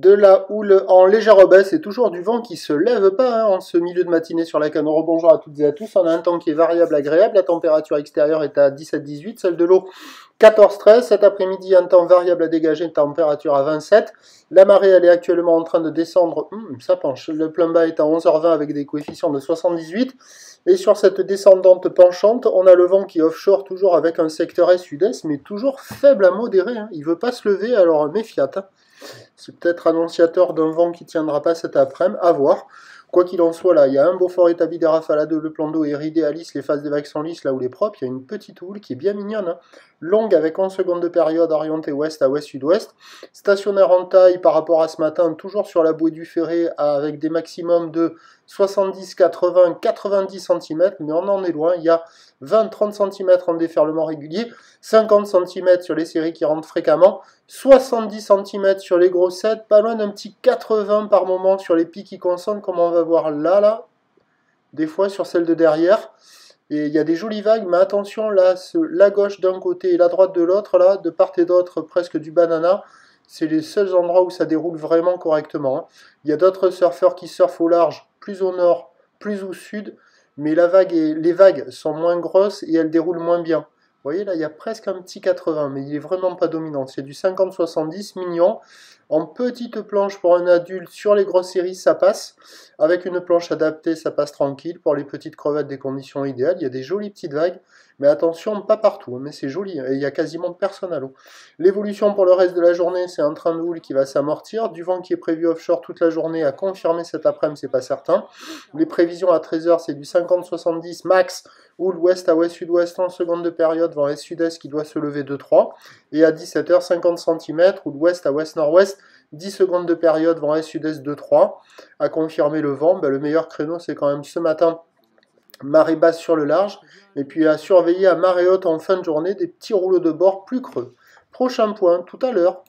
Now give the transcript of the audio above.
de la houle en légère baisse et toujours du vent qui se lève pas en ce milieu de matinée sur la canne. Rebonjour à toutes et à tous. On a un temps qui est variable, agréable. La température extérieure est à 17-18, celle de l'eau 14-13. Cet après-midi, un temps variable à dégager, une température à 27. La marée, elle est actuellement en train de descendre. Ça penche. Le plein bas est à 11h20 avec des coefficients de 78. Et sur cette descendante penchante, on a le vent qui offshore toujours avec un secteur est-sud-est, mais toujours faible à modéré. Il ne veut pas se lever, alors méfiat. C'est peut-être annonciateur d'un vent qui ne tiendra pas cet après-midi, à voir. Quoi qu'il en soit, là, il y a un beau fort établi des rafales, le plan d'eau est ridé à lisse, les faces des vagues sont lisses, là où il est propre. Il y a une petite houle qui est bien mignonne, longue avec 11 secondes de période, orientée ouest à ouest-sud-ouest. Stationnaire en taille par rapport à ce matin, toujours sur la bouée du Ferré, avec des maximums de 70, 80, 90 cm, mais on en est loin. Il y a 20-30 cm en déferlement régulier, 50 cm sur les séries qui rentrent fréquemment, 70 cm sur les gros sets, pas loin d'un petit 80 par moment sur les pics qui concentrent, comme on va voir là, des fois sur celle de derrière. Et il y a des jolies vagues, mais attention, là, la gauche d'un côté et la droite de l'autre, là, de part et d'autre, presque du banana, c'est les seuls endroits où ça déroule vraiment correctement. Il y a d'autres surfeurs qui surfent au large, plus au nord, plus au sud, mais les vagues sont moins grosses et elles déroulent moins bien. Vous voyez, là, il y a presque un petit 80, mais il n'est vraiment pas dominant. C'est du 50-70, mignon. En petite planche pour un adulte, sur les grosses séries, ça passe. Avec une planche adaptée, ça passe tranquille. Pour les petites crevettes, des conditions idéales. Il y a des jolies petites vagues, mais attention, pas partout. Mais c'est joli, et il y a quasiment personne à l'eau. L'évolution pour le reste de la journée, c'est un train de houle qui va s'amortir. Du vent qui est prévu offshore toute la journée, à confirmer cet après-midi, c'est pas certain. Les prévisions à 13h, c'est du 50-70 max. Houle ouest à ouest-sud-ouest en seconde de période, vent est-sud-est qui doit se lever 2-3. Et à 17h, 50 cm, houle ouest à ouest-nord-ouest, 10 secondes de période, vent est-sud-est 2-3. À confirmer le vent, le meilleur créneau c'est quand même ce matin, marée basse sur le large. Et puis à surveiller à marée haute en fin de journée, des petits rouleaux de bord plus creux. Prochain point, tout à l'heure.